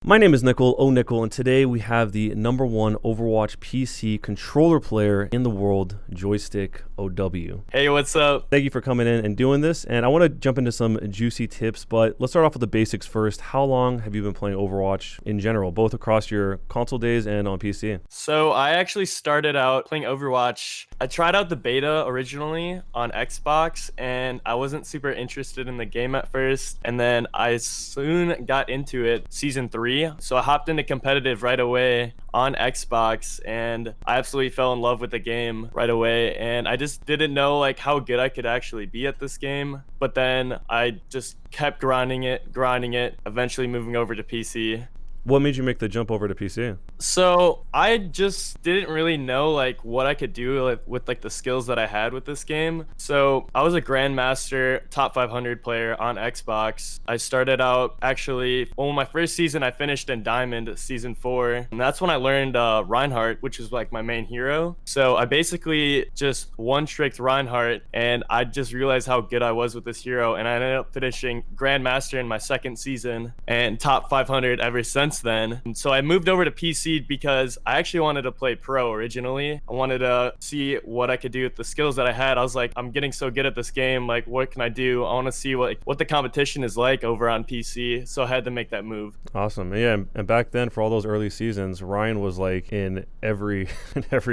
My name is Nickel, and today we have the #1 Overwatch PC controller player in the world, JoystickOW. Hey, what's up? Thank you for coming in and doing this, and I want to jump into some juicy tips, but let's start off with the basics first. How long have you been playing Overwatch in general, both across your console days and on PC? So I actually started out playing Overwatch. I tried out the beta originally on Xbox, and I wasn't super interested in the game at first, and then I soon got into it Season 3. So I hopped into competitive right away on Xbox, and I absolutely fell in love with the game right away, and I just didn't know like how good I could actually be at this game. But then I just kept grinding it, eventually moving over to PC. What made you make the jump over to PC? So I just didn't really know like what I could do with like the skills that I had with this game. So I was a Grandmaster top 500 player on Xbox. I started out actually, well, my first season I finished in Diamond Season 4. And that's when I learned Reinhardt, which is like my main hero. So I basically just one-tricked Reinhardt, and I just realized how good I was with this hero. And I ended up finishing Grandmaster in my second season and top 500 ever since then. And so I moved over to PC because I actually wanted to play pro originally. I wanted to see what I could do with the skills that I had. I was like, I'm getting so good at this game, like what can I do? I want to see what the competition is like over on PC, so I had to make that move. Awesome. Yeah, and back then for all those early seasons, Ryan was like in every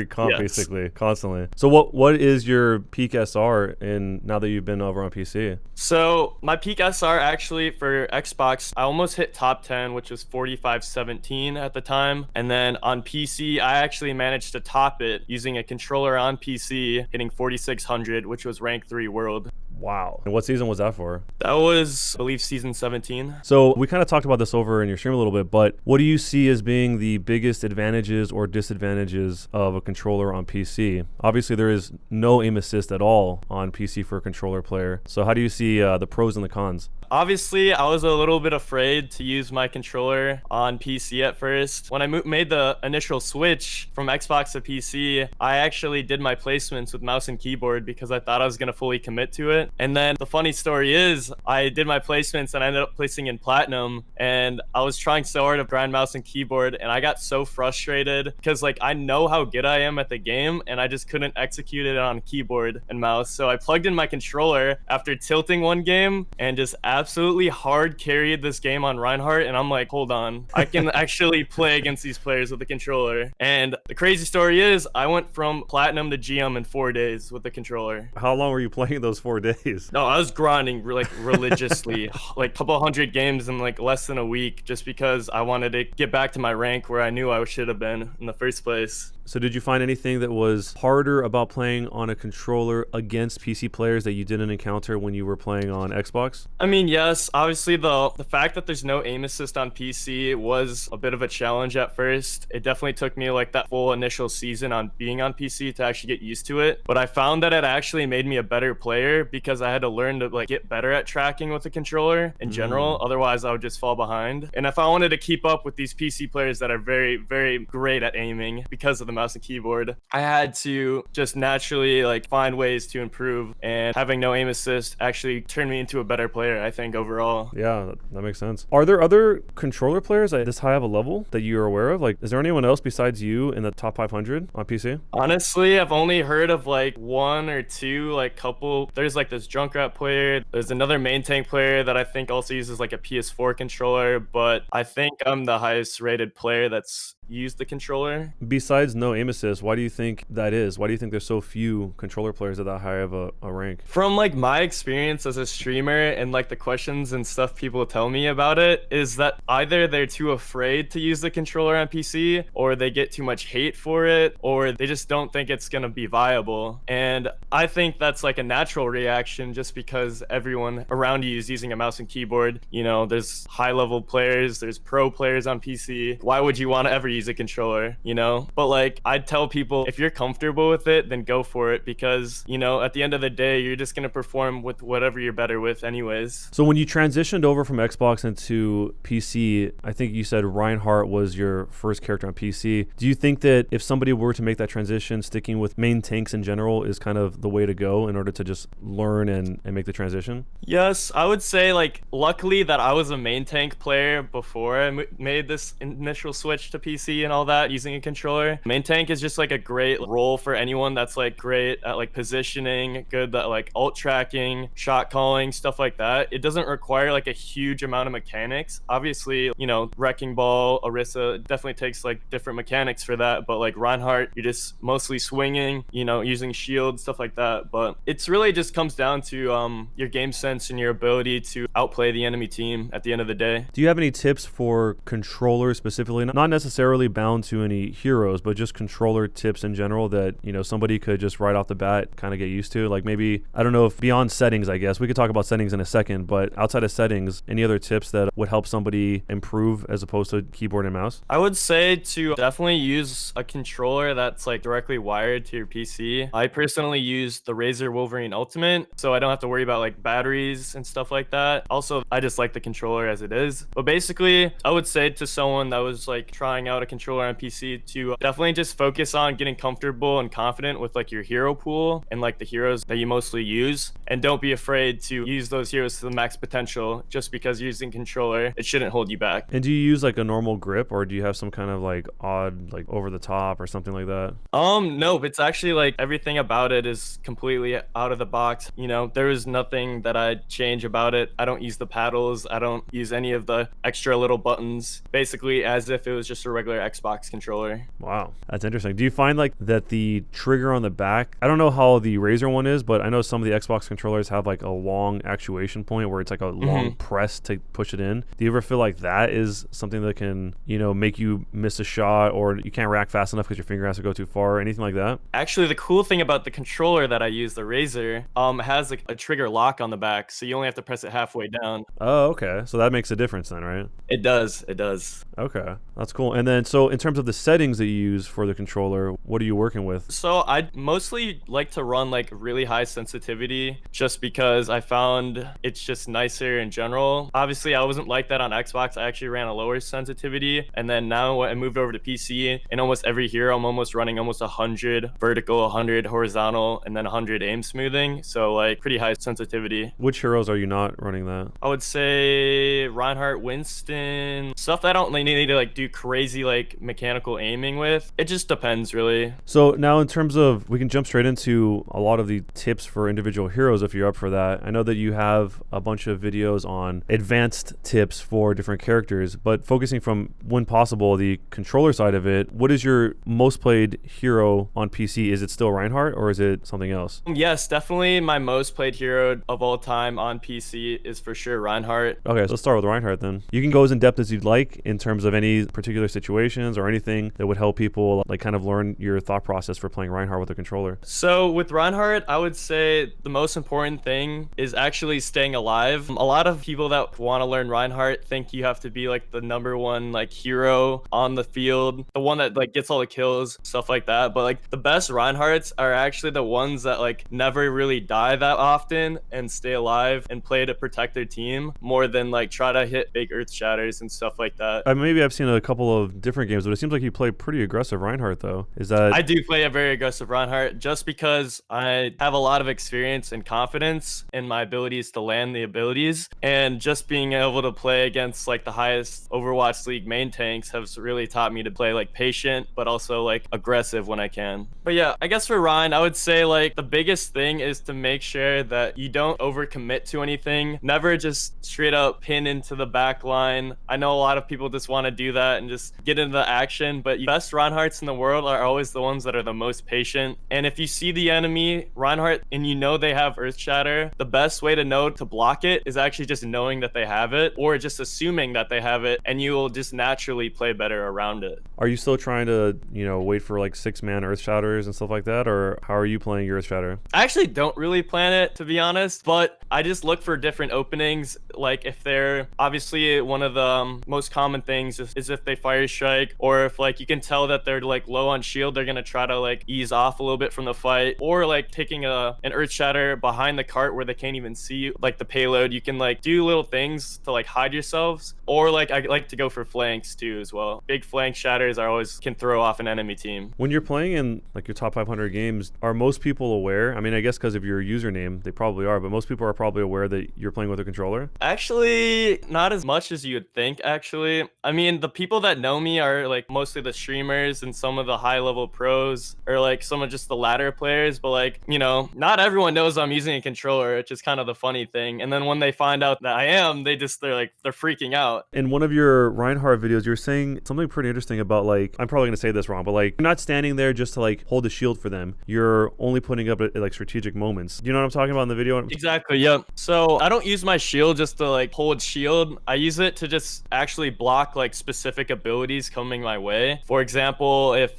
comp, Yes. basically, constantly. So what is your peak SR in now that you've been over on PC? So my peak SR actually for Xbox, I almost hit top 10, which was 45-17 at the time. And then on PC, I actually managed to top it using a controller on PC, hitting 4600, which was rank 3 world. Wow. And what season was that for? That was, I believe, season 17. So we kind of talked about this over in your stream a little bit, but what do you see as being the biggest advantages or disadvantages of a controller on PC? Obviously, there is no aim assist at all on PC for a controller player. So how do you see the pros and the cons? Obviously, I was a little bit afraid to use my controller on PC at first. When I made the initial switch from Xbox to PC, I actually did my placements with mouse and keyboard because I thought I was going to fully commit to it. And then the funny story is, I did my placements and I ended up placing in Platinum, and I was trying so hard to grind mouse and keyboard, and I got so frustrated because like I know how good I am at the game, and I just couldn't execute it on keyboard and mouse. So I plugged in my controller after tilting one game and just absolutely hard carried this game on Reinhardt, and I'm like, hold on, I can actually play against these players with the controller. And the crazy story is, I went from Platinum to GM in 4 days with the controller. How long were you playing those 4 days? No, I was grinding like religiously, like a couple hundred games in like less than a week, just because I wanted to get back to my rank where I knew I should have been in the first place. So did you find anything that was harder about playing on a controller against PC players that you didn't encounter when you were playing on Xbox? I mean, yes, obviously the fact that there's no aim assist on PC was a bit of a challenge at first. It definitely took me like that full initial season on being on PC to actually get used to it. But I found that it actually made me a better player because I had to learn to like get better at tracking with the controller in general. Otherwise, I would just fall behind. And if I wanted to keep up with these PC players that are very, very great at aiming because of the mouse and keyboard, I had to just naturally like find ways to improve, and having no aim assist actually turned me into a better player, I think, overall. Yeah, that makes sense. Are there other controller players at this high of a level that you are aware of? Like, is there anyone else besides you in the top 500 on PC? Honestly, I've only heard of like one or two, like couple. There's like this Junkrat player. There's another main tank player that I think also uses like a PS4 controller, but I think I'm the highest rated player that's used the controller. Besides no aim assist, why do you think that is? Why do you think there's so few controller players at that high of a rank? From like my experience as a streamer and like the questions and stuff people tell me about it, is that either they're too afraid to use the controller on PC, or they get too much hate for it, or they just don't think it's gonna be viable. And I think that's like a natural reaction just because everyone around you is using a mouse and keyboard. You know, there's high level players, there's pro players on PC. Why would you want to ever use a controller, you know? But like, I'd tell people, if you're comfortable with it, then go for it, because, you know, at the end of the day, you're just going to perform with whatever you're better with anyways. So when you transitioned over from Xbox into PC, I think you said Reinhardt was your first character on PC. Do you think that if somebody were to make that transition, sticking with main tanks in general is kind of the way to go in order to just learn and make the transition? Yes, I would say, like, luckily that I was a main tank player before I made this initial switch to PC and all that using a controller. Main tank is just like a great role for anyone that's like great at like positioning, good at like ult tracking, shot calling, stuff like that. It doesn't require like a huge amount of mechanics. Obviously, you know, Wrecking Ball, Orisa definitely takes like different mechanics for that, but like Reinhardt, you're just mostly swinging, you know, using shield, stuff like that. But it's really just comes down to your game sense and your ability to outplay the enemy team at the end of the day. Do you have any tips for controllers specifically? Not necessarily bound to any heroes, but just controller tips in general that, you know, somebody could just right off the bat kind of get used to? Like maybe, I don't know if beyond settings, I guess we could talk about settings in a second, but outside of settings, any other tips that would help somebody improve as opposed to keyboard and mouse? I would say to definitely use a controller that's like directly wired to your PC. I personally use the Razer Wolverine Ultimate, so I don't have to worry about like batteries and stuff like that. Also, I just like the controller as it is. But basically, I would say to someone that was like trying out a controller on PC to definitely just focus on getting comfortable and confident with like your hero pool and like the heroes that you mostly use. And don't be afraid to use those heroes to the max potential. Just because you're using controller, it shouldn't hold you back. And do you use like a normal grip, or do you have some kind of like odd, like over the top or something like that? No, it's actually like everything about it is completely out of the box. You know, there is nothing that I'd change about it. I don't use the paddles. I don't use any of the extra little buttons. Basically as if it was just a regular Xbox controller. Wow, that's interesting. Do you find like that the trigger on the back, I don't know how the Razer one is, but I know some of the Xbox controllers have like a long actuation point where it's like a long press to push it in. Do you ever feel like that is something that can, you know, make you miss a shot, or you can't rack fast enough because your finger has to go too far, or anything like that? Actually, the cool thing about the controller that I use, the Razer, has like a trigger lock on the back, so you only have to press it halfway down. Oh, okay. So that makes a difference then, right? It does. It does. Okay, that's cool. And then, so in terms of the settings that you use for the controller, what are you working with? So I mostly like to run like really high sensitivity, just because I found it's just nicer in general. Obviously, I wasn't like that on Xbox. I actually ran a lower sensitivity, and then now I moved over to PC, and almost every hero I'm almost running almost 100 vertical, 100 horizontal, and then 100 aim smoothing. So like pretty high sensitivity. Which heroes are you not running that? I would say Reinhardt, Winston, stuff that I don't need to like do crazy like mechanical aiming with. It just depends really. So now in terms of, we can jump straight into a lot of the tips for individual heroes if you're up for that. I know that you have a bunch of videos on advanced tips for different characters, but focusing from, when possible, the controller side of it, what is your most played hero on PC? Is it still Reinhardt, or is it something else? Yes, definitely my most played hero of all time on PC is for sure Reinhardt. Okay, so let's start with Reinhardt then. You can go as in depth as you'd like in terms of any particular situations or anything that would help people like kind of learn your thought process for playing Reinhardt with a controller. So with Reinhardt, I would say the most important thing is actually staying alive. A lot of people that want to learn Reinhardt think you have to be like the #1 like hero on the field, the one that like gets all the kills, stuff like that. But like the best Reinhardts are actually the ones that like never really die that often and stay alive and play to protect their team more than like try to hit big earth shatters and stuff like that. Maybe I've seen a couple of different games, but it seems like you play pretty aggressive Reinhardt though. Is that? I do play a very aggressive Reinhardt just because I have a lot of experience and confidence in my abilities to land the abilities, and just being able to play against like the highest Overwatch League main tanks has really taught me to play like patient but also like aggressive when I can. But yeah, I guess for Ryan, I would say like the biggest thing is to make sure that you don't overcommit to anything. Never just straight up pin into the back line. I know a lot of people just want to do that and just get into the action, but the best Reinhardts in the world are always the ones that are the most patient. And if you see the enemy Reinhardt and you know they have Earth Shatter, the best way to know to block it is actually just knowing that they have it, or just assuming that they have it, and you will just naturally play better around it. Are you still trying to, you know, wait for like 6-man Earth Shatters and stuff like that, or how are you playing your Earth Shatter? I actually don't really plan it, to be honest, but I just look for different openings. Like if they're obviously one of the most common things is if they fire strike strike, or if like you can tell that they're like low on shield, they're gonna try to like ease off a little bit from the fight, or like taking an earth shatter behind the cart where they can't even see you, like the payload. You can like do little things to like hide yourselves, or like I like to go for flanks too as well. Big flank shatters are always can throw off an enemy team. When you're playing in like your top 500 games, are most people aware? I mean, I guess because of your username, they probably are, but most people are probably aware that you're playing with a controller? Actually, not as much as you would think, actually. I mean, the people that know me are like mostly the streamers and some of the high level pros, or like some of just the ladder players, but like, you know, not everyone knows I'm using a controller, which is kind of the funny thing. And then when they find out that I am, they're freaking out. In one of your Reinhardt videos, you're saying something pretty interesting about like, I'm probably gonna say this wrong, but like you're not standing there just to like hold a shield for them. You're only putting up at like strategic moments. You know what I'm talking about in the video? Exactly, yep. So I don't use my shield just to like hold shield. I use it to just actually block like specific abilities coming my way. For example, if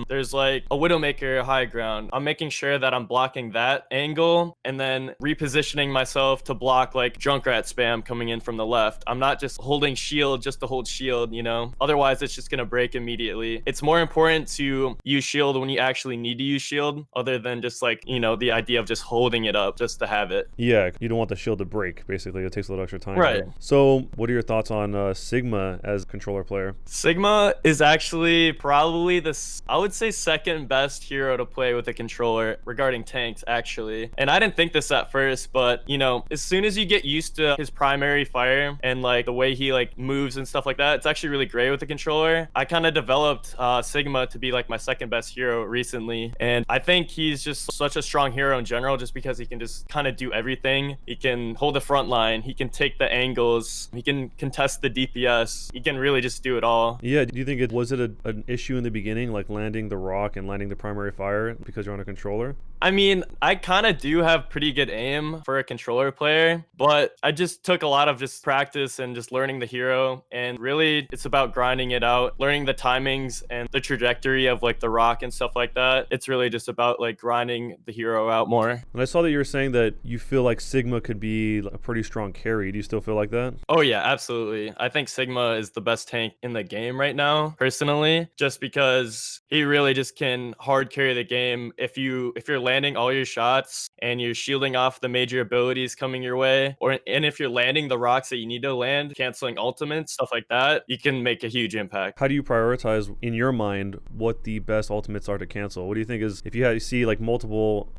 there's like a Widowmaker high ground, I'm making sure that I'm blocking that angle and then repositioning myself to block like Junkrat spam coming in from the left. I'm not just holding shield just to hold shield, you know? Otherwise, it's just gonna break immediately. It's more important to use shield when you actually need to use shield, other than just like, you know, the idea of just holding it up just to have it. Yeah, you don't want the shield to break, basically. It takes a little extra time. Right. So what are your thoughts on Sigma as a controller player? Sigma is actually probably I would say second best hero to play with a controller regarding tanks, actually. And I didn't think this at first, but you know, as soon as you get used to his primary fire and like the way he like moves and stuff like that, it's actually really great with the controller. I kind of developed Sigma to be like my second best hero recently, and I think he's just such a strong hero in general, just because he can just kind of do everything. He can hold the front line, he can take the angles, he can contest the DPS, he can really just do it all. Yeah, do you think was it an issue in the beginning, like landing the rock and landing the primary fire because you're on a controller? I mean, I kind of do have pretty good aim for a controller player, but I just took a lot of just practice and just learning the hero, and really it's about grinding it out, learning the timings and the trajectory of like the rock and stuff like that. It's really just about like grinding the hero out more. And I saw that you were saying that you feel like Sigma could be a pretty strong carry. Do you still feel like that? Oh yeah, absolutely. I think Sigma is the best tank in the game right now, personally, just because he really just can hard carry the game. If you're landing all your shots and you're shielding off the major abilities coming your way, and if you're landing the rocks that you need to land, canceling ultimates, stuff like that, you can make a huge impact. How do you prioritize in your mind what the best ultimates are to cancel? What do you think is, if you see like multiple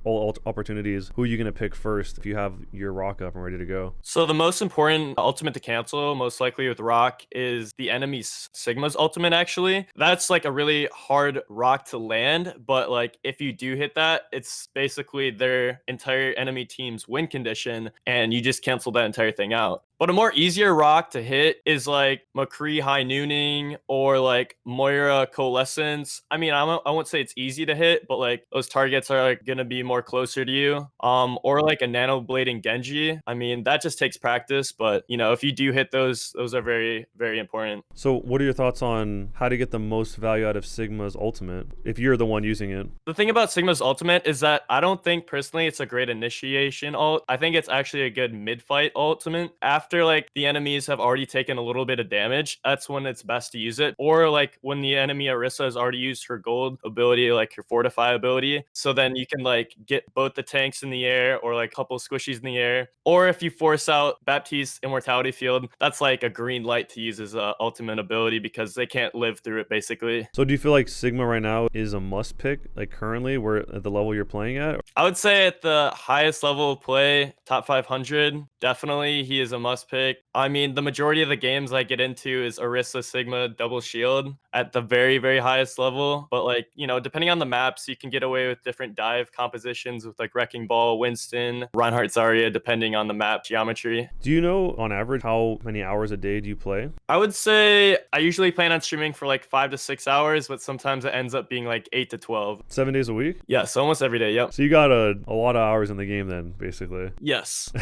opportunities, who are you going to pick first if you have your rock up and ready to go? So the most important ultimate to cancel, most likely with rock, is the enemy's Sigma's ultimate, actually. That's like a really hard rock to land, but like if you do hit that, it's basically their entire enemy team's win condition, and you just cancel that entire thing out. But a more easier rock to hit is like McCree High Nooning or like Moira Coalescence. I mean, I won't say it's easy to hit, but like those targets are like gonna be more closer to you. Or like a Nano Blading Genji. I mean, that just takes practice, but you know, if you do hit those are very, very important. So what are your thoughts on how to get the most value out of Sigma's ultimate if you're the one using it? The thing about Sigma's ultimate is that I don't think personally it's a great initiation ult. I think it's actually a good mid-fight ultimate. After like the enemies have already taken a little bit of damage, that's when it's best to use it. Or like when the enemy Orisa has already used her gold ability, like her fortify ability, so then you can like get both the tanks in the air or like a couple squishies in the air. Or if you force out Baptiste Immortality Field, that's like a green light to use as a ultimate ability because they can't live through it basically. So do you feel like Sigma right now is a must pick, like currently where at the level you're playing at? I would say at the highest level of play, top 500, definitely he is a must pick. I mean, the majority of the games I get into is Orisa Sigma double shield at the very, very highest level. But like, you know, depending on the maps, you can get away with different dive compositions with like Wrecking Ball, Winston, Reinhardt, Zarya, depending on the map geometry. Do you know on average how many hours a day do you play? I would say I usually plan on streaming for like 5 to 6 hours, but sometimes it ends up being like 8 to 12. 7 days a week? Yes, almost every day. Yep. So you got a lot of hours in the game then, basically. Yes.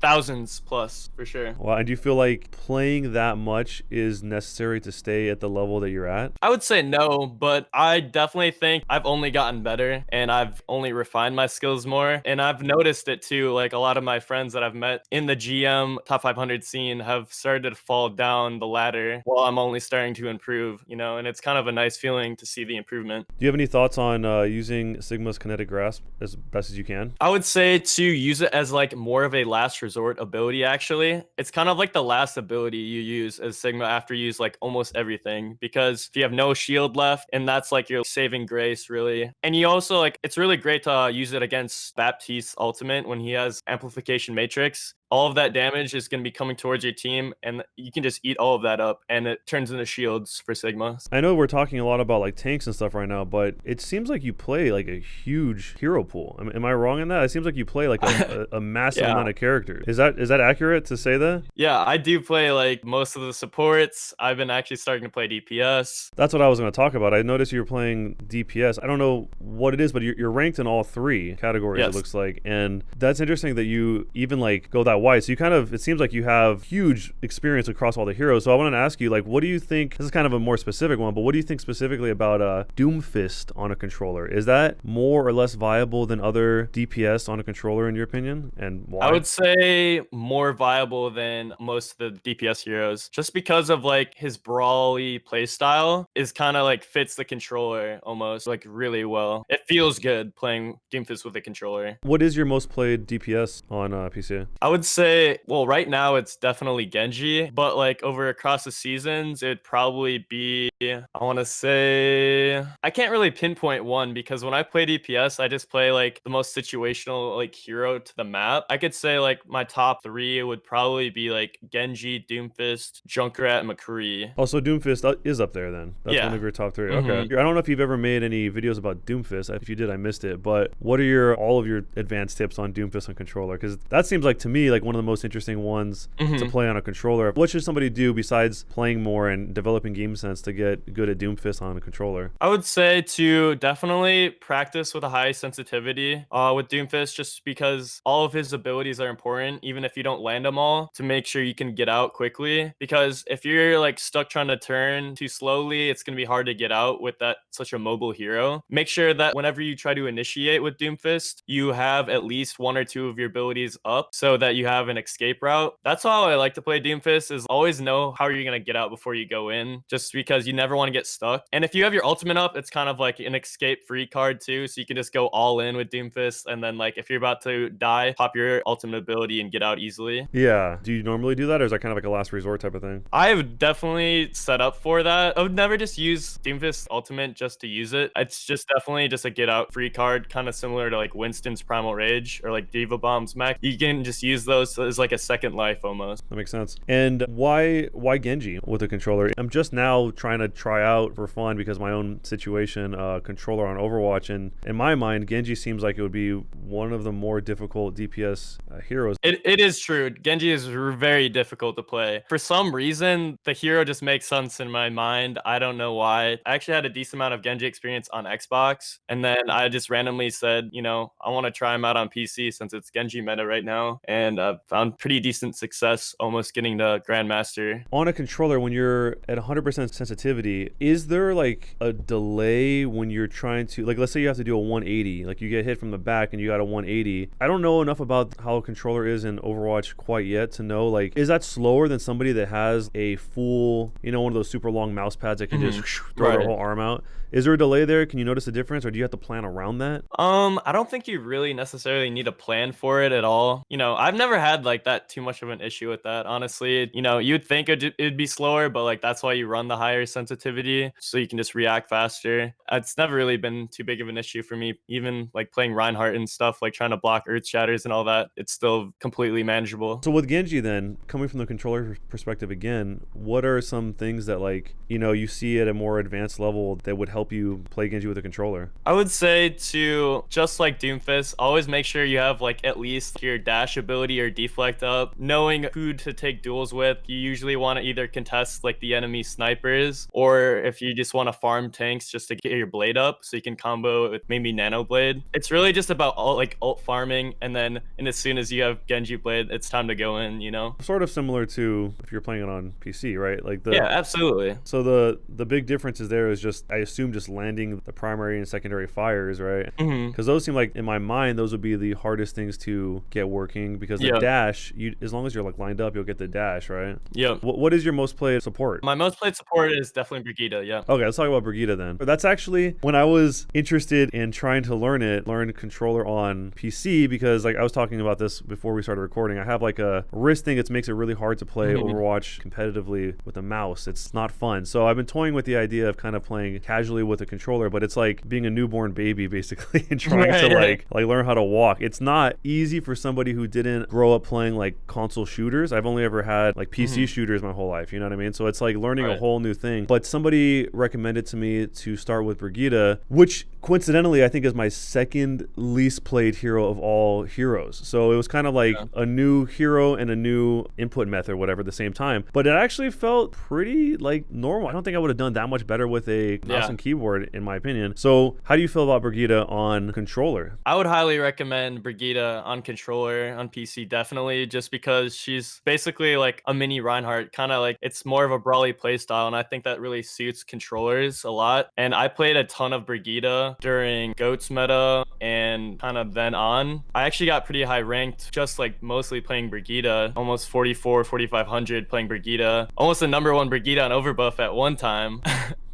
thousands plus for sure. Well, and do you feel like playing that much is necessary to stay at the level that you're at? I would say no, but I definitely think I've only gotten better and I've only refined my skills more. And I've noticed it too. Like a lot of my friends that I've met in the GM top 500 scene have started to fall down the ladder while I'm only starting to improve, you know, and it's kind of a nice feeling to see the improvement. Do you have any thoughts on using Sigma's kinetic grasp as best as you can? I would say to use it as like more of a last resort ability, actually. It's kind of like the last ability you use as Sigma after you use like almost everything, because if you have no shield left, and that's like your saving grace, really. And you also like, it's really great to use it against Baptiste's ultimate when he has amplification matrix. All of that damage is going to be coming towards your team, and you can just eat all of that up, and it turns into shields for Sigma. I know we're talking a lot about like tanks and stuff right now, but it seems like you play like a huge hero pool. Am I wrong in that? It seems like you play like a massive amount of characters. Is that accurate to say that? Yeah, I do play like most of the supports. I've been actually starting to play DPS. That's what I was going to talk about. I noticed you're playing DPS. I don't know what it is, but you're ranked in all three categories, Yes. It looks like. And that's interesting that you even like go that wide. So you kind of, it seems like you have huge experience across all the heroes. So I wanted to ask you, like, what do you think, this is kind of a more specific one, but what do you think specifically about Doomfist on a controller? Is that more or less viable than other DPS on a controller in your opinion? And why? I would say more viable than most of the DPS heroes, just because of like his brawly playstyle is kind of like fits the controller almost like really well. It feels good playing Doomfist with a controller. What is your most played DPS on PC? I would say, well, right now it's definitely Genji, but like over across the seasons, it'd probably be, I want to say, I can't really pinpoint one, because when I play DPS, I just play like the most situational like hero to the map. I could say like my top three would probably be like Genji, Doomfist, Junkrat, and McCree. Also, Doomfist is up there then. That's Yeah. one of your top 3. Mhm. Okay. I don't know if you've ever made any videos about Doomfist. If you did, I missed it. But what are all of your advanced tips on Doomfist on controller? Because that seems like to me like one of the most interesting ones to play on a controller. What should somebody do besides playing more and developing game sense to get good at Doomfist on a controller? I would say to definitely practice with a high sensitivity with Doomfist, just because all of his abilities are important, even if you don't land them all, to make sure you can get out quickly. Because if you're like stuck trying to turn too slowly, it's going to be hard to get out with that such a mobile hero. Make sure that whenever you try to initiate with Doomfist, you have at least 1 or 2 of your abilities up so that you have an escape route. That's how I like to play Doomfist, is always know how you're going to get out before you go in, just because you never want to get stuck. And if you have your ultimate up, it's kind of like an escape free card too, so you can just go all in with Doomfist, and then like if you're about to die, pop your ultimate ability and get out easily. Yeah. Do you normally do that, or is that kind of like a last resort type of thing? I've definitely set up for that. I would never just use Doomfist ultimate just to use it. It's just definitely just a get out free card, kind of similar to like Winston's Primal Rage or like Diva Bomb's mech. You can just use those as like a second life almost. That makes sense. And why Genji with a controller? I'm just now trying to try out for fun because my own situation, controller on Overwatch, and in my mind, Genji seems like it would be one of the more difficult DPS heroes. It is true. Genji is very difficult to play. For some reason, the hero just makes sense in my mind. I don't know why. I actually had a decent amount of Genji experience on Xbox, and then I just randomly said, you know, I want to try him out on PC since it's Genji meta right now, and I've found pretty decent success almost getting to Grandmaster. On a controller, when you're at 100% sensitivity, is there like a delay when you're trying to, like, let's say you have to do a 180, like you get hit from the back and you got a 180. I don't know enough about how a controller is in Overwatch quite yet to know, like, is that slower than somebody that has a full, you know, one of those super long mouse pads that can just throw their whole arm out? Is there a delay there? Can you notice a difference, or do you have to plan around that? I don't think you really necessarily need a plan for it at all. You know, I've never had like that too much of an issue with that, honestly. You know, you'd think it'd be slower, but like that's why you run the higher sensitivity, so you can just react faster. It's never really been too big of an issue for me. Even like playing Reinhardt and stuff, like trying to block Earth Shatters and all that, it's still completely manageable. So with Genji then, coming from the controller perspective again, what are some things that, like, you know, you see at a more advanced level that would help you play Genji with a controller? I would say to, just like Doomfist, always make sure you have like at least your dash ability your deflect up, knowing who to take duels with. You usually want to either contest like the enemy snipers, or if you just want to farm tanks just to get your blade up so you can combo with maybe nano blade. It's really just about ult farming, and then as soon as you have Genji blade, it's time to go in, you know? Sort of similar to if you're playing it on PC, right? Like Yeah, absolutely. So the big difference is there is just, I assume, just landing the primary and secondary fires, right? Because those seem like, in my mind, those would be the hardest things to get working, because the dash, as long as you're like lined up, you'll get the dash, right? Yeah. What is your most played support? My most played support is definitely Brigitte, yeah. Okay, let's talk about Brigitte then. That's actually, when I was interested in trying to learn controller on PC, because like I was talking about this before we started recording, I have like a wrist thing that makes it really hard to play Overwatch competitively with a mouse. It's not fun. So I've been toying with the idea of kind of playing casually with a controller, but it's like being a newborn baby basically and trying to like learn how to walk. It's not easy for somebody who didn't grow up playing like console shooters. I've only ever had like PC shooters my whole life, you know what I mean? So it's like learning a whole new thing. But somebody recommended to me to start with Brigitte, which coincidentally I think is my second least played hero of all heroes. So it was kind of like a new hero and a new input method, whatever, at the same time. But it actually felt pretty like normal. I don't think I would have done that much better with a mouse and keyboard, in my opinion. So how do you feel about Brigitte on controller? I would highly recommend Brigitte on controller, on PC, definitely, just because she's basically like a mini Reinhardt, kind of like, it's more of a brawly playstyle, and I think that really suits controllers a lot. And I played a ton of Brigitte during GOATS meta and kind of then on. I actually got pretty high ranked just like mostly playing Brigitte, almost 4,500 playing Brigitte, almost the #1 Brigitte on Overbuff at one time.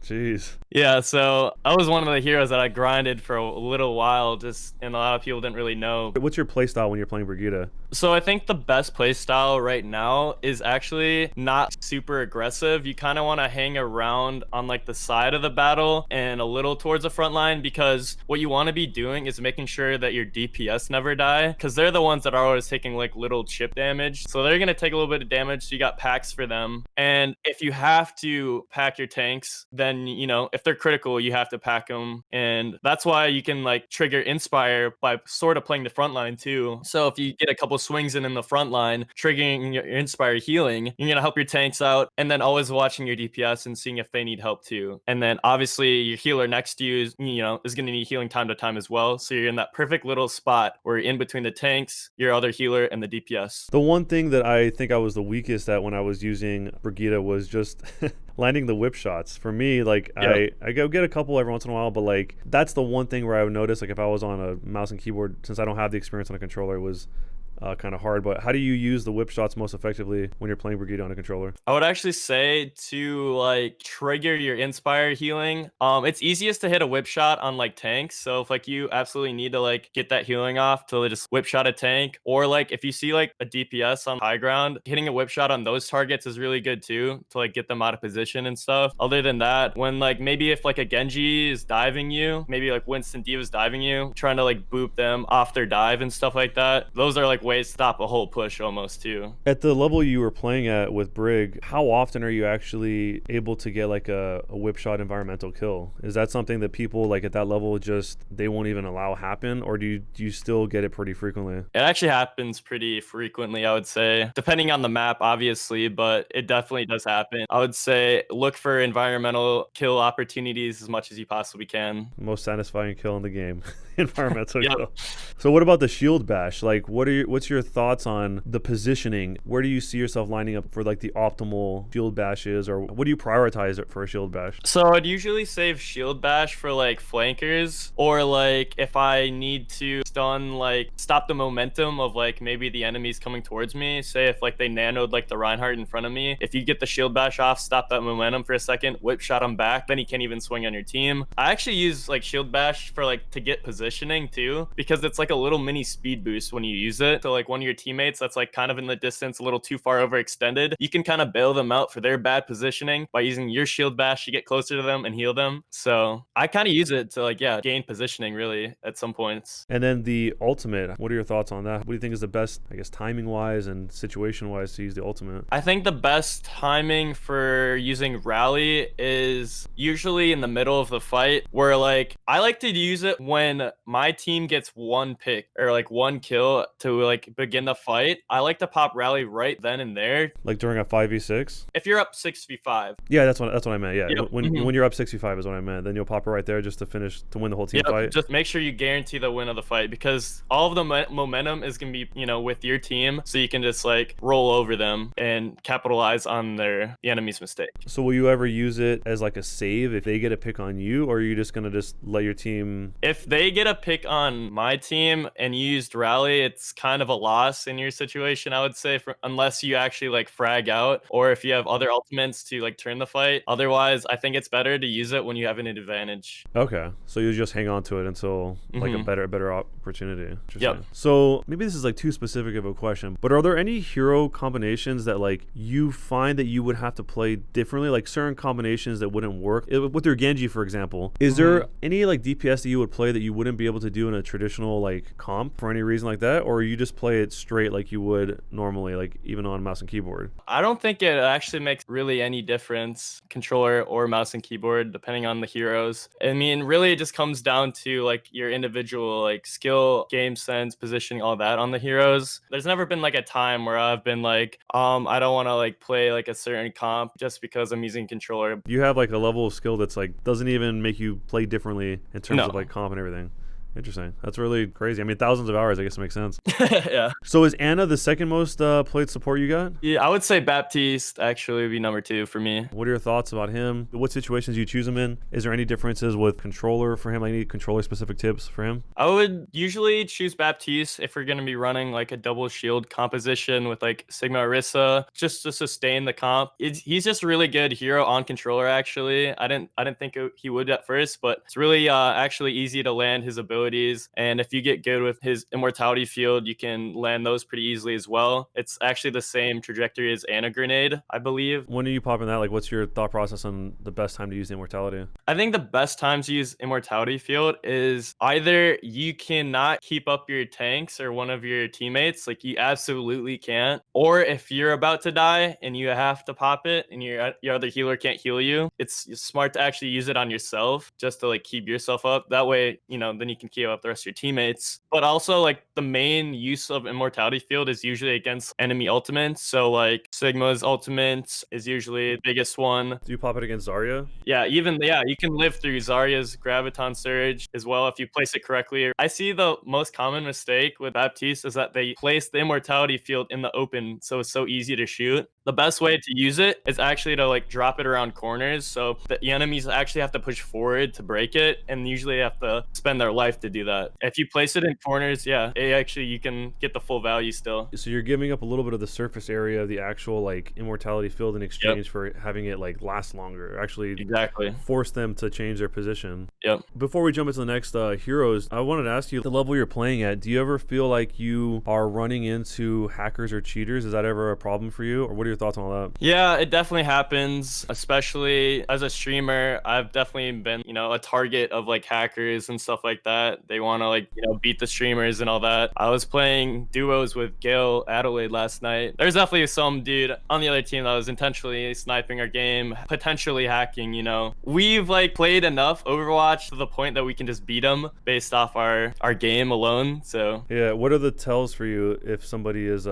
Jeez. Yeah, so I was one of the heroes that I grinded for a little while, and a lot of people didn't really know. What's your playstyle when you're playing Brigitte? So I think the best playstyle right now is actually not super aggressive. You kind of want to hang around on like the side of the battle and a little towards the front line, because what you want to be doing is making sure that your DPS never die, because they're the ones that are always taking like little chip damage. So they're going to take a little bit of damage, so you got packs for them. And if you have to pack your tanks, then, you know, if they're critical, you have to pack them. And that's why you can like trigger Inspire by sort of playing the front line too. So if you get a couple swings in the front line, triggering your Inspire healing, you're gonna help your tanks out, and then always watching your DPS and seeing if they need help too. And then obviously your healer next to you is gonna need healing time to time as well. So you're in that perfect little spot where you're in between the tanks, your other healer, and the DPS. The one thing that I think I was the weakest at when I was using Brigitte was just landing the whip shots. For me, like I go get a couple every once in a while, but like that's the one thing where I would notice, like if I was on a mouse and keyboard, since I don't have the experience on a controller, it was kind of hard. But how do you use the whip shots most effectively when you're playing Brigitte on a controller? I would actually say to like trigger your Inspire healing. It's easiest to hit a whip shot on like tanks. So if like you absolutely need to like get that healing off, to just whip shot a tank, or like if you see like a DPS on high ground, hitting a whip shot on those targets is really good too, to like get them out of position and stuff. Other than that, when like maybe if like a Genji is diving you, maybe like Winston Diva's diving you, trying to like boop them off their dive and stuff like that, those are like ways to stop a whole push almost too. At the level you were playing at with Brig, how often are you actually able to get like a whip shot environmental kill? Is that something that people like at that level just they won't even allow happen, or do you still get it pretty frequently? It actually happens pretty frequently, I would say, depending on the map obviously, but it definitely does happen. I would say look for environmental kill opportunities as much as you possibly can. Most satisfying kill in the game. Environmental kill. So what about the shield bash? Like what's your thoughts on the positioning? Where do you see yourself lining up for like the optimal shield bashes, or what do you prioritize for a shield bash? So I'd usually save shield bash for like flankers, or like if I need to stun, like stop the momentum of like maybe the enemies coming towards me. Say if like they nanoed like the Reinhardt in front of me, if you get the shield bash off, stop that momentum for a second, whip shot him back, then he can't even swing on your team. I actually use like shield bash for like to get positioning too, because it's like a little mini speed boost when you use it. So like one of your teammates that's like kind of in the distance, a little too far overextended, you can kind of bail them out for their bad positioning by using your shield bash to get closer to them and heal them. So I kind of use it to like gain positioning really at some points. And then the ultimate, what are your thoughts on that? What do you think is the best, I guess, timing wise and situation wise to use the ultimate? I think the best timing for using rally is usually in the middle of the fight, where like I like to use it when my team gets one pick or like one kill to like like begin the fight, I like to pop rally right then and there. Like during a 5v6? If you're up 6v5. Yeah, that's what I meant. Yeah, Yep. when you're up 65 is what I meant. Then you'll pop it right there just to win the whole team fight. Just make sure you guarantee the win of the fight, because all of the momentum is gonna be, you know, with your team, so you can just like roll over them and capitalize on the enemy's mistake. So will you ever use it as like a save if they get a pick on you, or are you just gonna just let your team? If they get a pick on my team and you used rally, it's kind of a loss in your situation, I would say, unless you actually like frag out, or if you have other ultimates to like turn the fight. Otherwise, I think it's better to use it when you have an advantage. Okay, so you just hang on to it until like a better opportunity. Yep. So maybe this is like too specific of a question, but are there any hero combinations that like you find that you would have to play differently, like certain combinations that wouldn't work with your Genji, for example? Is there any like DPS that you would play that you wouldn't be able to do in a traditional like comp for any reason like that, or you just play it straight like you would normally, like even on mouse and keyboard? I don't think it actually makes really any difference, controller or mouse and keyboard, depending on the heroes. I mean, really it just comes down to like your individual like skill, game sense, positioning, all that on the heroes. There's never been like a time where I've been like, I don't want to like play like a certain comp just because I'm using controller. You have like a level of skill that's like doesn't even make you play differently in terms of like comp and everything. Interesting. That's really crazy. I mean, thousands of hours, I guess it makes sense. Yeah. So is Ana the second most played support you got? Yeah, I would say Baptiste actually would be number 2 for me. What are your thoughts about him? What situations do you choose him in? Is there any differences with controller for him? Any controller specific tips for him? I would usually choose Baptiste if we're going to be running like a double shield composition with like Sigma Orisa, just to sustain the comp. He's just a really good hero on controller, actually. I didn't think he would at first, but it's really actually easy to land his abilities, and if you get good with his immortality field, you can land those pretty easily as well. It's actually the same trajectory as Ana grenade, I believe. When are you popping that? Like, what's your thought process on the best time to use the immortality? I think the best time to use immortality field is either you cannot keep up your tanks or one of your teammates, like you absolutely can't, or if you're about to die and you have to pop it and your other healer can't heal you, it's smart to actually use it on yourself just to like keep yourself up. That way, you know, then you can keep up the rest of your teammates. But also, like, the main use of immortality field is usually against enemy ultimates. So like Sigma's ultimate is usually the biggest one. Do you pop it against Zarya? Yeah, you can live through Zarya's graviton surge as well if you place it correctly. I see the most common mistake with Baptiste is that they place the immortality field in the open, so it's so easy to shoot. The best way to use it is actually to like drop it around corners, so the enemies actually have to push forward to break it, and usually have to spend their life to do that. If you place it in corners, you can get the full value still. So you're giving up a little bit of the surface area of the actual like immortality field in exchange for having it like last longer. Actually, exactly force them to change their position. Yep. Before we jump into the next heroes, I wanted to ask you the level you're playing at. Do you ever feel like you are running into hackers or cheaters? Is that ever a problem for you, or what are your thoughts on all that? Yeah, it definitely happens, especially as a streamer. I've definitely been, a target of like hackers and stuff like that. They want to like, beat the streamers and all that. I was playing duos with Gale Adelaide last night. There's definitely some dude on the other team that was intentionally sniping our game, potentially hacking, We've like played enough Overwatch to the point that we can just beat them based off our game alone. So yeah, what are the tells for you if somebody is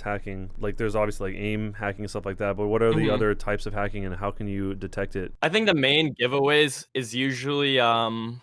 hacking? Like there's obviously like aim hacking and stuff like that, but what are the other types of hacking and how can you detect it? I think the main giveaways is usually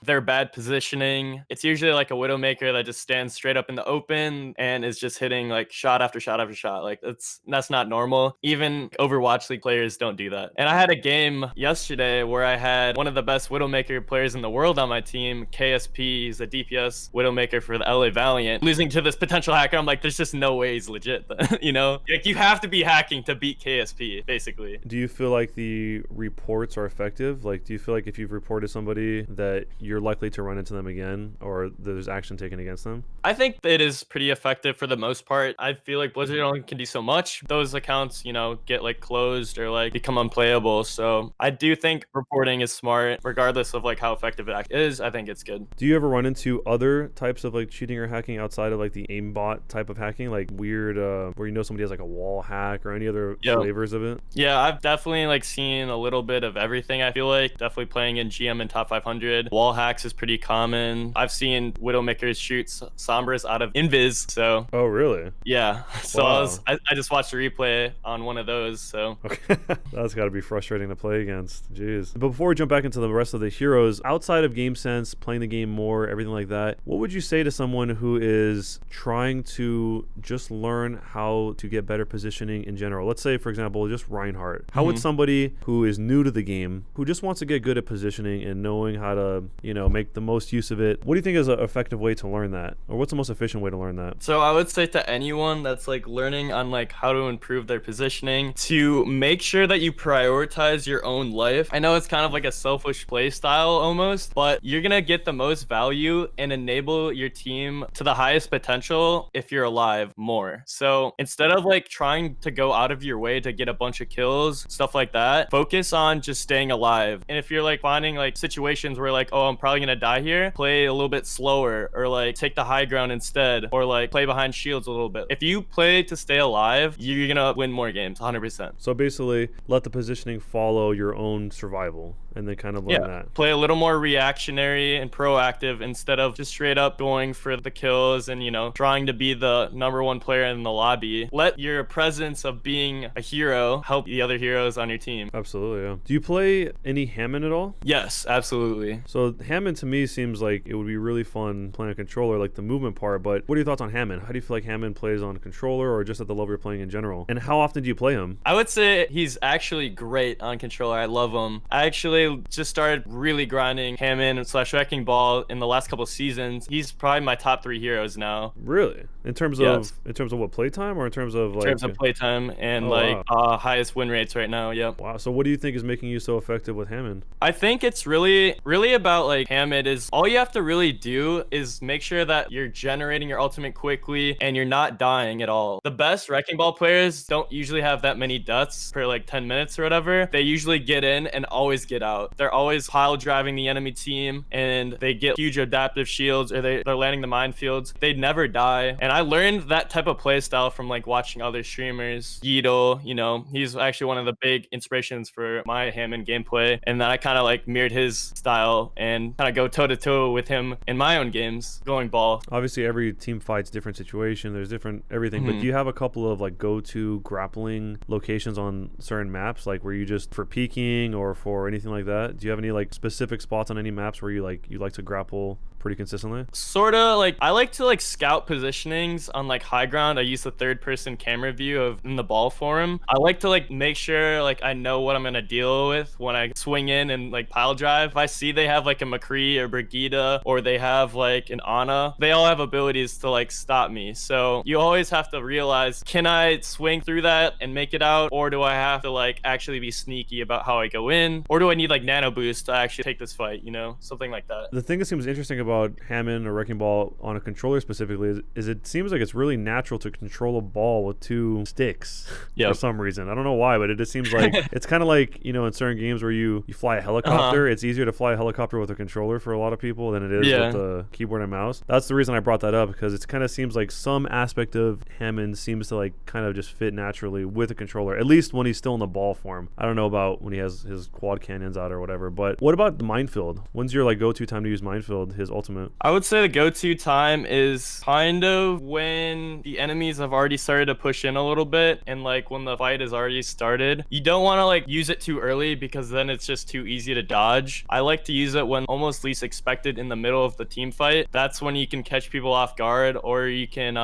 their bad positioning. It's usually like a Widowmaker that just stands straight up in the open and is just hitting like shot after shot after shot. Like that's not normal. Even Overwatch League players don't do that. And I had a game yesterday where I had one of the best Widowmaker players in the world on my team, KSP. He's a DPS Widowmaker for the LA Valiant, losing to this potential hacker. I'm like, there's just no way he's legit. Like you have to be hacking to beat KSP, basically. Do you feel like the reports are effective? Like, do you feel like if you've reported somebody that you're likely to run into them again, or there's action taken against them? I think it is pretty effective for the most part. I feel like Blizzard only can do so much. Those accounts, get like closed or like become unplayable. So I do think reporting is smart, regardless of like how effective it is. I think it's good. Do you ever run into other types of like cheating or hacking outside of like the aimbot type of hacking, like weird where somebody has like a wall hack or any other other Yep. flavors of it? Yeah, I've definitely like seen a little bit of everything. I feel like definitely playing in GM and top 500. Wall hacks is pretty common. I've seen Widowmakers shoot Sombras out of Invis. So Oh, really? yeah, so Wow. I just watched a replay on one of those. So Okay. That's got to be frustrating to play against. Jeez. But before we jump back into the rest of the heroes, outside of game sense, playing the game more, everything like that, what would you say to someone who is trying to just learn how to get better positioning in general? Let's say, for example, just Reinhardt. How would somebody who is new to the game, who just wants to get good at positioning and knowing how to, make the most use of it, what do you think is an effective way to learn that? Or what's the most efficient way to learn that? So I would say to anyone that's like learning on like how to improve their positioning, to make sure that you prioritize your own life. I know it's kind of like a selfish play style almost, but you're gonna get the most value and enable your team to the highest potential if you're alive more. So instead of like trying to go out of your way to get a bunch of kills, stuff like that, focus on just staying alive. And if you're like finding like situations where like, oh, I'm probably gonna die here, play a little bit slower, or like take the high ground instead, or like play behind shields a little bit. If you play to stay alive, you're gonna win more games 100%. So basically, let the positioning follow your own survival and then kind of learn that. Play a little more reactionary and proactive instead of just straight up going for the kills and, trying to be the #1 player in the lobby. Let your presence of being a hero help the other heroes on your team. Absolutely, yeah. Do you play any Hammond at all? Yes, absolutely. So Hammond to me seems like it would be really fun playing a controller, like the movement part, but what are your thoughts on Hammond? How do you feel like Hammond plays on controller or just at the level you're playing in general? And how often do you play him? I would say he's actually great on controller. I love him. I actually just started really grinding Hammond / Wrecking Ball in the last couple seasons. He's probably my top 3 heroes now. Really? In terms of what, playtime, or in terms of like? In terms of playtime and highest win rates right now. Yep. Wow. So what do you think is making you so effective with Hammond? I think it's really about like Hammond is all you have to really do is make sure that you're generating your ultimate quickly and you're not dying at all. The best Wrecking Ball players don't usually have that many deaths per like 10 minutes or whatever. They usually get in and always get out. They're always pile driving the enemy team and they get huge adaptive shields, or they're landing the minefields. They never die. And I learned that type of play style from like watching other streamers. Guido, he's actually one of the big inspirations for my Hammond gameplay. And then I kind of like mirrored his style and kind of go toe to toe with him in my own games going ball. Obviously every team fights different situation. There's different everything, but do you have a couple of like go-to grappling locations on certain maps, like where you just for peeking or for anything like that? Do you have any like specific spots on any maps where you like to grapple pretty consistently? Sort of like I like to like scout positionings on like high ground. I use the 3rd-person camera view of in the ball for him. I like to like make sure like I know what I'm gonna deal with when I swing in and like pile drive. If I see they have like a McCree or Brigitte or they have like an Ana, they all have abilities to like stop me. So you always have to realize, can I swing through that and make it out, or do I have to like actually be sneaky about how I go in, or do I need like nano boost to actually take this fight, something like that. The thing that seems interesting about Hammond or Wrecking Ball on a controller specifically is it seems like it's really natural to control a ball with 2 sticks for some reason. I don't know why, but it just seems like it's kind of like, in certain games where you fly a helicopter. It's easier to fly a helicopter with a controller for a lot of people than it is with a keyboard and mouse. That's the reason I brought that up, because it kind of seems like some aspect of Hammond seems to like kind of just fit naturally with a controller, at least when he's still in the ball form. I don't know about when he has his quad cannons out or whatever, but what about the minefield? When's your like go-to time to use minefield, his ultimate? I would say the go-to time is kind of when the enemies have already started to push in a little bit and like when the fight has already started. You don't want to like use it too early because then it's just too easy to dodge. I like to use it when almost least expected in the middle of the team fight. That's when you can catch people off guard, or you can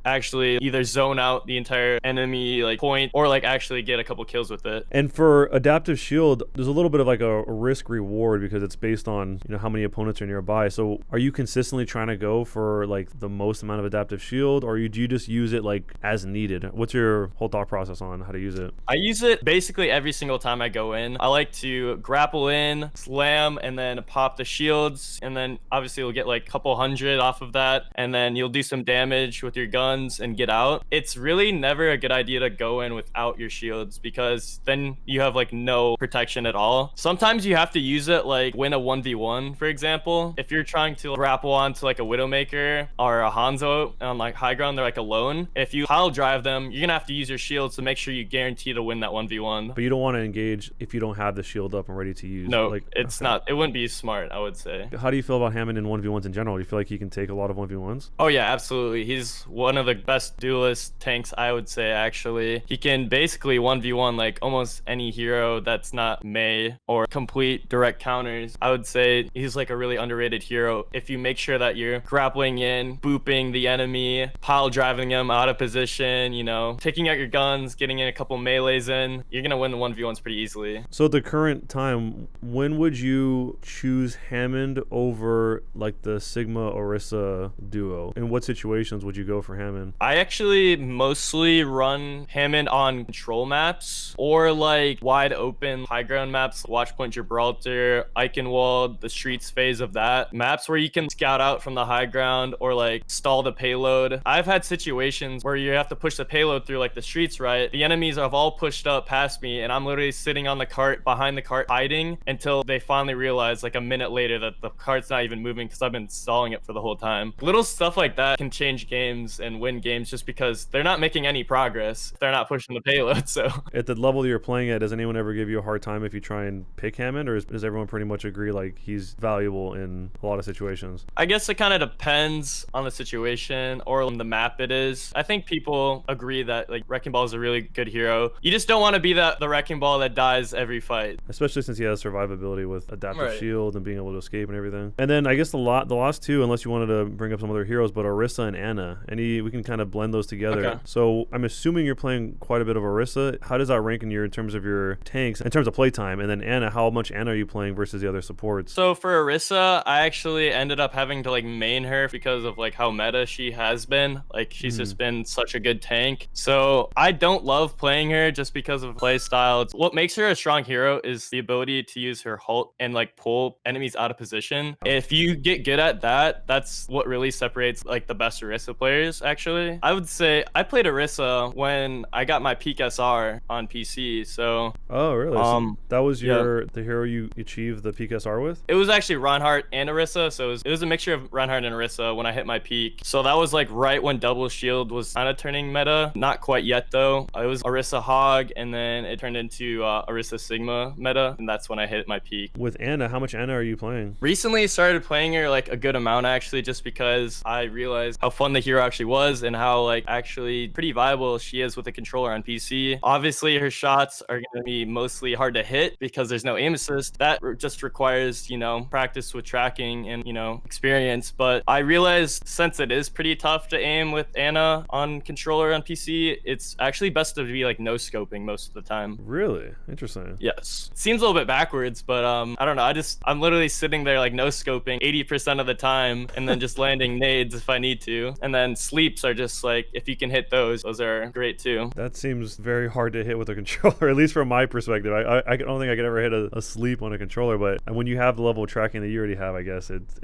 actually either zone out the entire enemy like point or like actually get a couple kills with it. And for adaptive shield, there's a little bit of like a risk reward because it's based on how many opponents are nearby. So are you consistently trying to go for like the most amount of adaptive shield, or do you just use it like as needed? What's your whole thought process on how to use it? I use it basically every single time I go in. I like to grapple in, slam, and then pop the shields, and then obviously you'll get like a couple hundred off of that, and then you'll do some damage with your guns and get out. It's really never a good idea to go in without your shields because then you have like no protection at all. Sometimes you have to use it like win a 1v1, for example. If you're trying trying to grapple onto like a Widowmaker or a Hanzo on like high ground, they're like alone. If you pile drive them, you're gonna have to use your shields to make sure you guarantee to win that 1v1. But you don't want to engage if you don't have the shield up and ready to use. No, like, it's not. It wouldn't be smart, I would say. How do you feel about Hammond in 1v1s in general? Do you feel like he can take a lot of 1v1s? Oh yeah, absolutely. He's one of the best duelist tanks, I would say, actually. He can basically 1v1 like almost any hero that's not Mei or complete direct counters. I would say he's like a really underrated hero. If you make sure that you're grappling in, booping the enemy, pile driving him out of position, you know, taking out your guns, getting in a couple melees in, you're gonna win the 1v1s pretty easily. So at the current time, when would you choose Hammond over like the Sigma Orisa duo? In what situations would you go for Hammond? I actually mostly run Hammond on control maps or like wide open high ground maps, Watchpoint Gibraltar, Eichenwald, the streets phase of that. Maps where you can scout out from the high ground or like stall the payload. I've had situations where you have to push the payload through like the streets, right? The enemies have all pushed up past me and I'm literally sitting on the cart, behind the cart, hiding until they finally realize like a minute later that the cart's not even moving because I've been stalling it for the whole time. Little stuff like that can change games and win games just because they're not making any progress. They're not pushing the payload, so. At the level you're playing at, does anyone ever give you a hard time if you try and pick Hammond, or does everyone pretty much agree like he's valuable in a lot of situations? I guess it kind of depends on the situation or on the map it is. I think people agree that like Wrecking Ball is a really good hero. You just don't want to be the Wrecking Ball that dies every fight. Especially since he has survivability with adaptive Right. shield and being able to escape and everything. And then I guess the last two, unless you wanted to bring up some other heroes, but Orisa and Ana. We can kind of blend those together. Okay. So I'm assuming you're playing quite a bit of Orisa. How does that rank in terms of your tanks, in terms of playtime? And then Ana, how much Ana are you playing versus the other supports? So for Orisa, I actually ended up having to like main her because of like how meta she has been. Like she's just been such a good tank. So I don't love playing her just because of play style. What makes her a strong hero is the ability to use her ult and like pull enemies out of position. If you get good at that, that's what really separates like the best Orisa players, actually. I would say I played Orisa when I got my peak SR on PC, so... Oh, really? So that was the hero you achieved the peak SR with? It was actually Reinhardt and Orisa, so it was a mixture of Reinhardt and Orisa when I hit my peak. So that was like right when double shield was kind of turning meta. Not quite yet though. It was Orisa Hog, and then it turned into Orisa Sigma meta, and that's when I hit my peak. With Ana, how much Ana are you playing? Recently started playing her like a good amount actually, just because I realized how fun the hero actually was and how like actually pretty viable she is with a controller on PC. Obviously her shots are going to be mostly hard to hit because there's no aim assist. That just requires, you know, practice with tracking and, you know, experience. But I realized since it is pretty tough to aim with Ana on controller on PC, it's actually best to be like no scoping most of the time. Really? Interesting. Yes. Seems a little bit backwards, but I don't know. I'm literally sitting there like no scoping 80% of the time and then just landing nades if I need to. And then sleeps are just like, if you can hit those are great too. That seems very hard to hit with a controller, at least from my perspective. I don't think I could ever hit a sleep on a controller, but when you have the level of tracking that you already have, I guess it's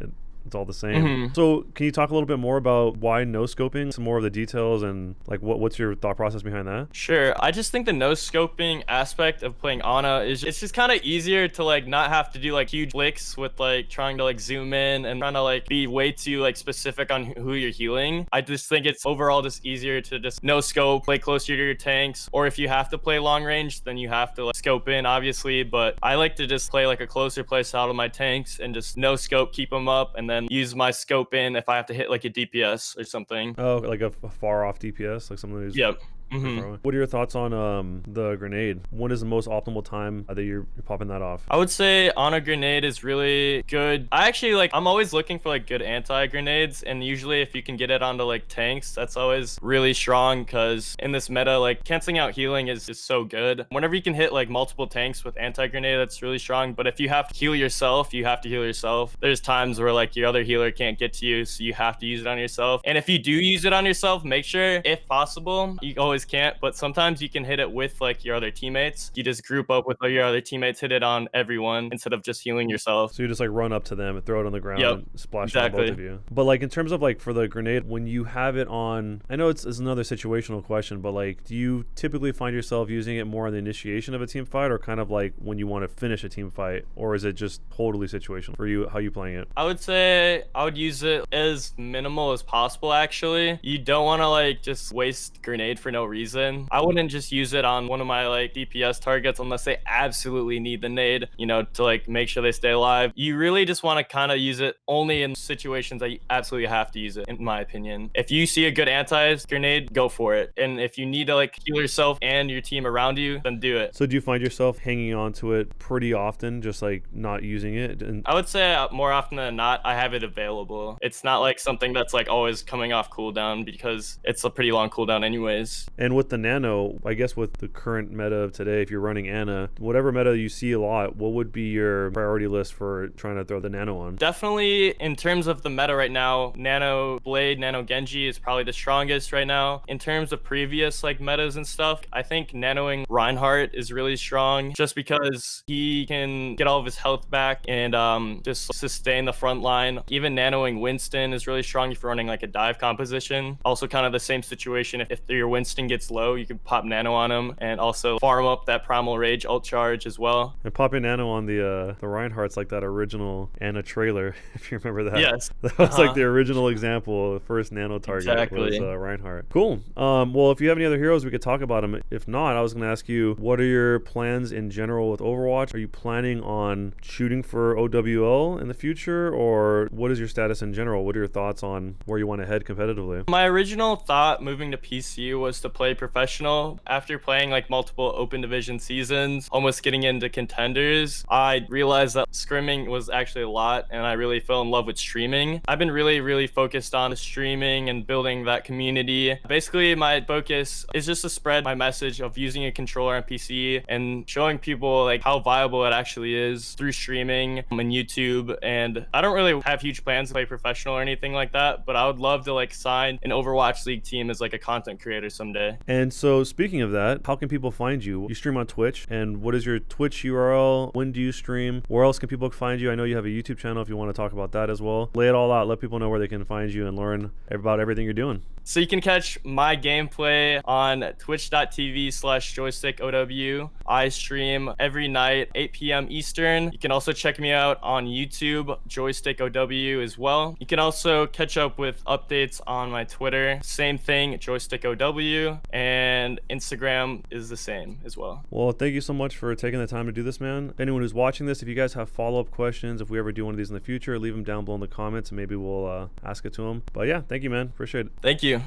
all the same. So can you talk a little bit more about why no scoping, some more of the details, and like what's your thought process behind that? Sure. I just think the no scoping aspect of playing Ana is it's just kind of easier to like not have to do like huge flicks with like trying to like zoom in and trying to like be way too like specific on who you're healing. I just think it's overall just easier to just no scope, play closer to your tanks, or if you have to play long range, then you have to like scope in obviously, but I like to just play like a closer play style to my tanks and just no scope, keep them up, and then use my scope in if I have to hit like a DPS or something. Oh, like a far off DPS, like someone who's... Yep. What are your thoughts on the grenade? When is the most optimal time that you're popping that off? I would say on a grenade is really good. I'm always looking for like good anti-grenades, and usually if you can get it onto like tanks, that's always really strong, because in this meta like canceling out healing is just so good. Whenever you can hit like multiple tanks with anti-grenade, that's really strong. But if you have to heal yourself, you have to heal yourself. There's times where like your other healer can't get to you, so you have to use it on yourself. And if you do use it on yourself, make sure if possible you always always can't, but sometimes you can hit it with like your other teammates. You just group up with your other teammates, hit it on everyone instead of just healing yourself. So you just like run up to them and throw it on the ground Yep, and splash it on exactly. both of you. But like in terms of like for the grenade, when you have it on, I know it's another situational question, but like do you typically find yourself using it more on the initiation of a team fight, or kind of like when you want to finish a team fight, or is it just totally situational for you, how you playing it? I would say I would use it as minimal as possible, actually. You don't want to like just waste grenade for no reason. I wouldn't just use it on one of my like DPS targets unless they absolutely need the nade, you know, to like make sure they stay alive. You really just want to kind of use it only in situations that you absolutely have to use it, in my opinion. If you see a good anti-grenade, go for it. And if you need to like heal yourself and your team around you, then do it. So do you find yourself hanging on to it pretty often, just like not using it? And I would say more often than not, I have it available. It's not like something that's like always coming off cooldown because it's a pretty long cooldown anyways. And with the nano, I guess with the current meta of today, if you're running Ana, whatever meta you see a lot, what would be your priority list for trying to throw the nano on? Definitely in terms of the meta right now, Nano Blade, Nano Genji is probably the strongest right now. In terms of previous like metas and stuff, I think nanoing Reinhardt is really strong just because he can get all of his health back and just sustain the front line. Even nanoing Winston is really strong if you're running like a dive composition. Also kind of the same situation. If your Winston gets low, you can pop nano on him and also farm up that Primal Rage ult charge as well. And popping nano on the Reinhardt's like that original Ana trailer, if you remember that. Yes. That was like the original example. The first nano target was Reinhardt. Cool. Well, if you have any other heroes, we could talk about them. If not, I was going to ask you, what are your plans in general with Overwatch? Are you planning on shooting for OWL in the future, or what is your status in general? What are your thoughts on where you want to head competitively? My original thought moving to PC was to play professional. After playing like multiple open division seasons, almost getting into contenders, I realized that scrimming was actually a lot and I really fell in love with streaming. I've been really focused on streaming and building that community. Basically, my focus is just to spread my message of using a controller on PC and showing people like how viable it actually is through streaming on YouTube. And I don't really have huge plans to play professional or anything like that, but I would love to like sign an Overwatch League team as like a content creator someday. And so speaking of that, how can people find you? You stream on Twitch, and what is your Twitch URL? When do you stream? Where else can people find you? I know you have a YouTube channel if you want to talk about that as well. Lay it all out. Let people know where they can find you and learn about everything you're doing. So you can catch my gameplay on twitch.tv/JoystickOW. I stream every night, 8 p.m. Eastern. You can also check me out on YouTube, JoystickOW as well. You can also catch up with updates on my Twitter. Same thing, JoystickOW, and Instagram is the same as well. Well, thank you so much for taking the time to do this, man. Anyone who's watching this, if you guys have follow-up questions, if we ever do one of these in the future, leave them down below in the comments and maybe we'll ask it to them. But yeah, thank you, man. Appreciate it. Thank you.